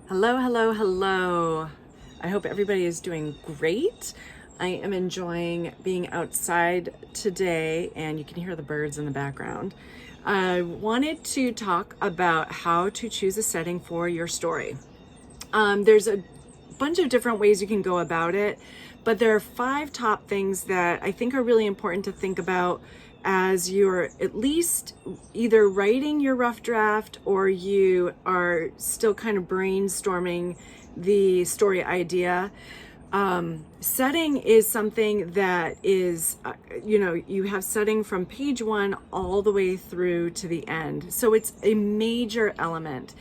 Hello, hello, hello. I hope everybody is doing great. I am enjoying being outside today, and you can hear the birds in the background. I wanted to talk about how to choose a setting for your story. There's a bunch of different ways you can go about it, but there are 5 top things that I think are really important to think about as you're at least either writing your rough draft or you are still kind of brainstorming the story idea. Setting is something that is, you have setting from page 1 all the way through to the end. So it's a major element.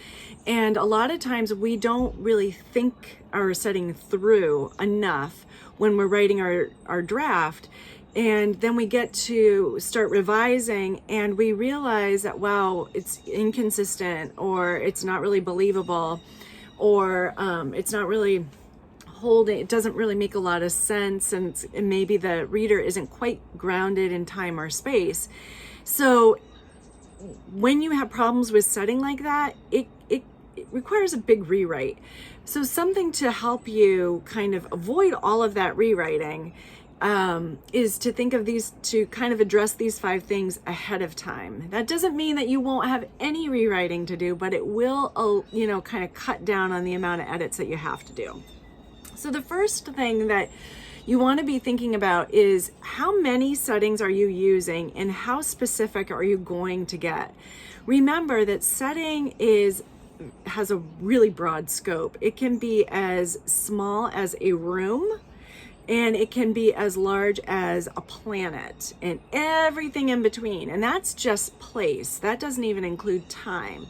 And a lot of times we don't really think our setting through enough when we're writing our draft. And then we get to start revising and we realize that, wow, it's inconsistent, or it's not really believable, or it's not really holding, it doesn't really make a lot of sense, and maybe the reader isn't quite grounded in time or space. So when you have problems with setting like that, it requires a big rewrite. So something to help you kind of avoid all of that rewriting is to think of these, to kind of address these 5 things ahead of time. That doesn't mean that you won't have any rewriting to do, but it will, kind of cut down on the amount of edits that you have to do. So the first thing that you want to be thinking about is how many settings are you using and how specific are you going to get? Remember that setting has a really broad scope. It can be as small as a room, and it can be as large as a planet and everything in between. And that's just place. That doesn't even include time.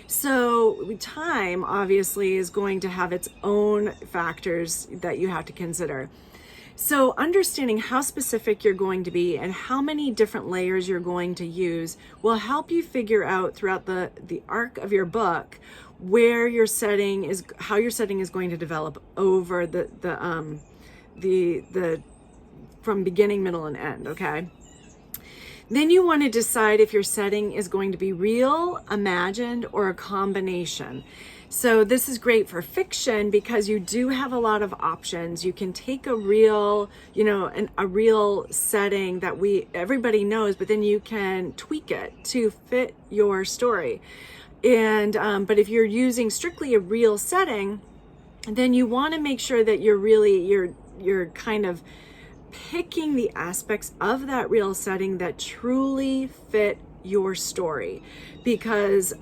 So time obviously is going to have its own factors that you have to consider. So understanding how specific you're going to be and how many different layers you're going to use will help you figure out throughout the arc of your book where your setting is, how your setting is going to develop over the from beginning, middle, and end, okay? Then you want to decide if your setting is going to be real, imagined, or a combination. So this is great for fiction because you do have a lot of options. You can take a real, a real setting that everybody knows, but then you can tweak it to fit your story. And but if you're using strictly a real setting, then you want to make sure that you're kind of picking the aspects of that real setting that truly fit your story. Because,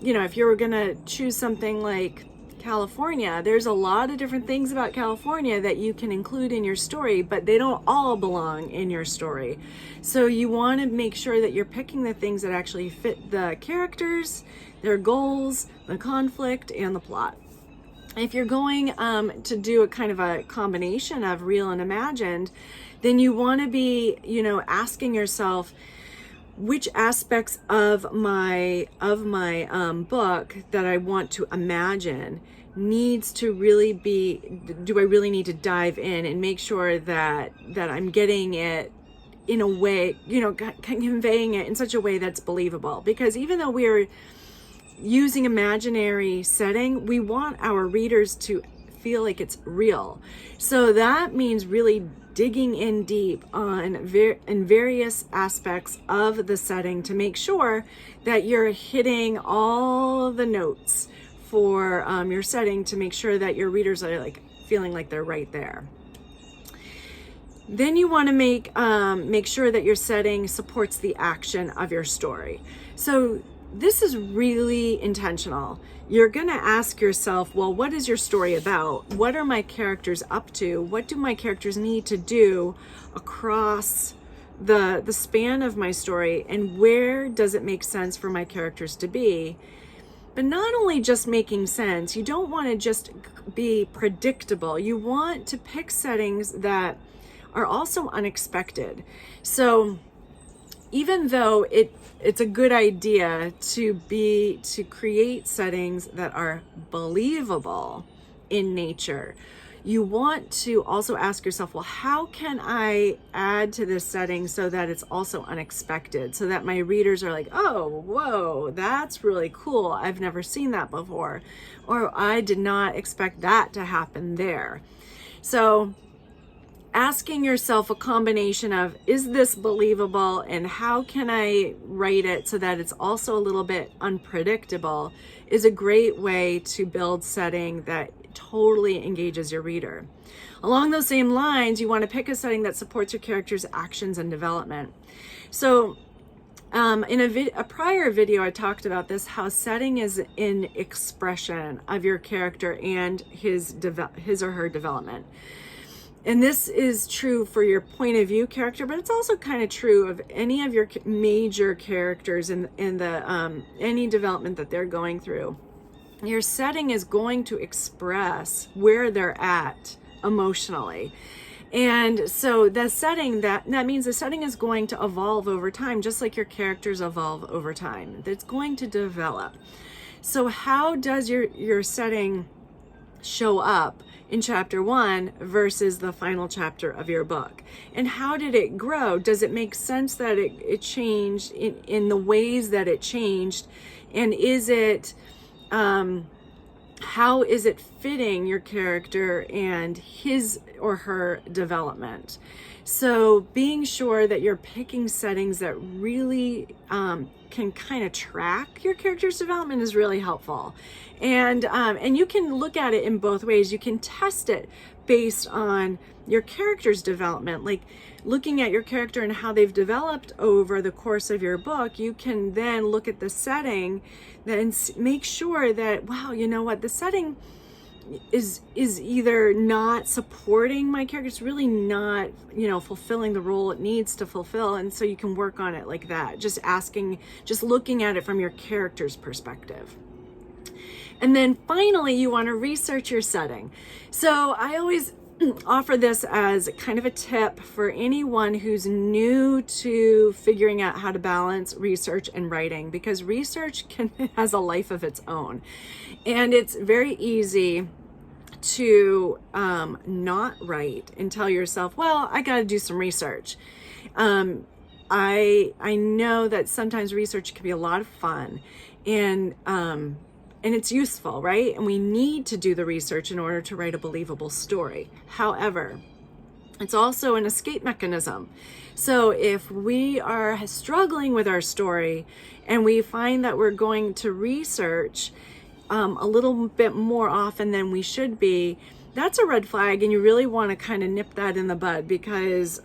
if you were going to choose something like California, there's a lot of different things about California that you can include in your story, but they don't all belong in your story. So you want to make sure that you're picking the things that actually fit the characters, their goals, the conflict, and the plot. If you're going to do a kind of a combination of real and imagined, then you want to be, asking yourself which aspects of my book that I want to imagine needs to really be, do I really need to dive in and make sure that I'm getting it in a way, conveying it in such a way that's believable. Because even though we're using imaginary setting, we want our readers to feel like it's real. So that means really digging in deep in various aspects of the setting to make sure that you're hitting all the notes for your setting, to make sure that your readers are feeling like they're right there. Then you want to make sure that your setting supports the action of your story. So this is really intentional. You're going to ask yourself, well, what is your story about? What are my characters up to? What do my characters need to do across the span of my story? And where does it make sense for my characters to be? But not only just making sense, you don't want to just be predictable. You want to pick settings that are also unexpected. So even though it's a good idea to create settings that are believable in nature, you want to also ask yourself, well, how can I add to this setting so that it's also unexpected, so that my readers are like, oh, whoa, that's really cool. I've never seen that before, or I did not expect that to happen there. So asking yourself a combination of, is this believable, and how can I write it so that it's also a little bit unpredictable, is a great way to build setting that totally engages your reader. Along those same lines, you want to pick a setting that supports your character's actions and development. So in a prior video, I talked about this, how setting is an expression of your character and his or her development. And this is true for your point of view character, but it's also kind of true of any of your major characters in the any development that they're going through. Your setting is going to express where they're at emotionally. And so the setting, that means the setting is going to evolve over time, just like your characters evolve over time. It's going to develop. So how does your setting show up in chapter 1 versus the final chapter of your book? And how did it grow? Does it make sense that it changed in the ways that it changed? And is it, how is it fitting your character and his or her development? So being sure that you're picking settings that really can kind of track your character's development is really helpful. And you can look at it in both ways. You can test it based on your character's development, like looking at your character and how they've developed over the course of your book. You can then look at the setting and make sure that, wow, you know what, the setting is either not supporting my character, it's really not, fulfilling the role it needs to fulfill. And so you can work on it like that, just looking at it from your character's perspective. And then finally, you want to research your setting. So I always offer this as kind of a tip for anyone who's new to figuring out how to balance research and writing, because research has a life of its own. And it's very easy to not write and tell yourself, well, I got to do some research. I know that sometimes research can be a lot of fun, and it's useful, right? And we need to do the research in order to write a believable story. However, it's also an escape mechanism. So if we are struggling with our story and we find that we're going to research a little bit more often than we should be, that's a red flag, and you really want to kind of nip that in the bud, because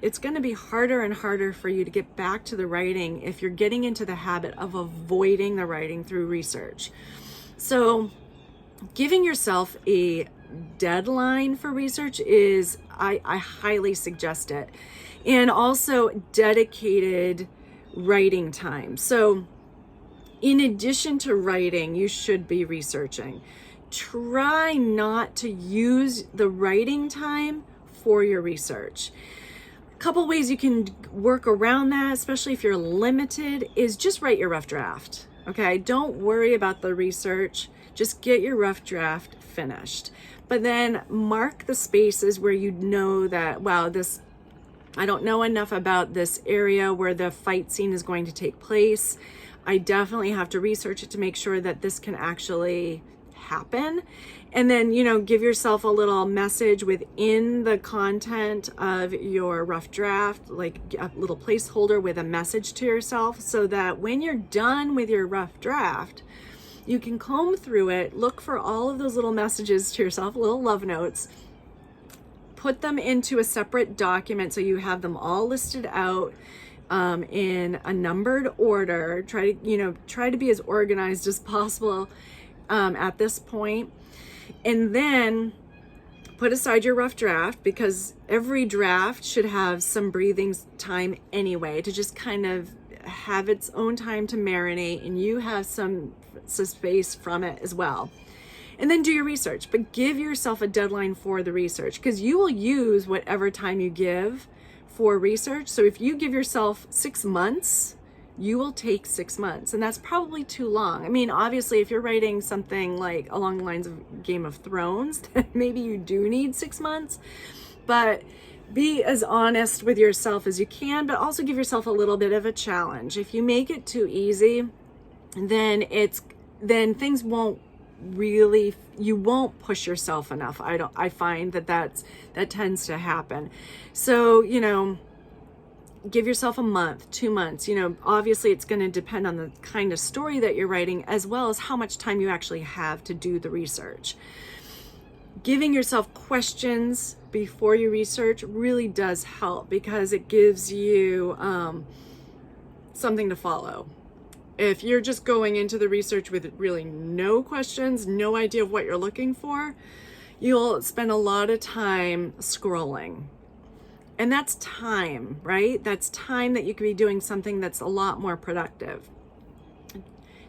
it's going to be harder and harder for you to get back to the writing if you're getting into the habit of avoiding the writing through research. So giving yourself a deadline for research is, I highly suggest it. And also dedicated writing time. So in addition to writing, you should be researching. Try not to use the writing time for your research. A couple ways you can work around that, especially if you're limited, is just write your rough draft. Okay, don't worry about the research. Just get your rough draft finished. But then mark the spaces where you know that, wow, I don't know enough about this area where the fight scene is going to take place. I definitely have to research it to make sure that this can actually happen. And then, give yourself a little message within the content of your rough draft, like a little placeholder with a message to yourself, so that when you're done with your rough draft, you can comb through it, look for all of those little messages to yourself, little love notes, put them into a separate document so you have them all listed out in a numbered order. Try to be as organized as possible at this point. And then put aside your rough draft, because every draft should have some breathing time anyway, to just kind of have its own time to marinate, and you have some space from it as well. And then do your research, but give yourself a deadline for the research, because you will use whatever time you give for research. So if you give yourself 6 months, you will take 6 months. And that's probably too long. I mean, obviously, if you're writing something like along the lines of Game of Thrones, then maybe you do need 6 months. But be as honest with yourself as you can, but also give yourself a little bit of a challenge. If you make it too easy, then things won't really, you won't push yourself enough. I find that tends to happen. So, give yourself a month, 2 months. Obviously it's going to depend on the kind of story that you're writing, as well as how much time you actually have to do the research. Giving yourself questions before you research really does help, because it gives you something to follow. If you're just going into the research with really no questions, no idea of what you're looking for, you'll spend a lot of time scrolling. And that's time, right? That's time that you could be doing something that's a lot more productive.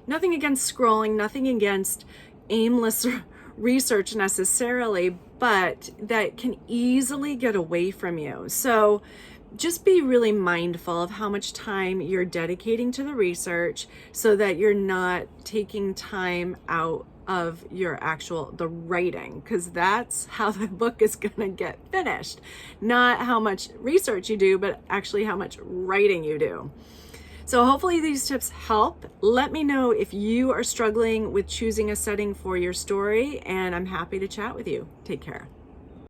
Nothing against scrolling, nothing against aimless research necessarily, but that can easily get away from you. So just be really mindful of how much time you're dedicating to the research, so that you're not taking time out of the writing, because that's how the book is going to get finished. Not how much research you do, but actually how much writing you do. So hopefully these tips help. Let me know if you are struggling with choosing a setting for your story, and I'm happy to chat with you. Take care.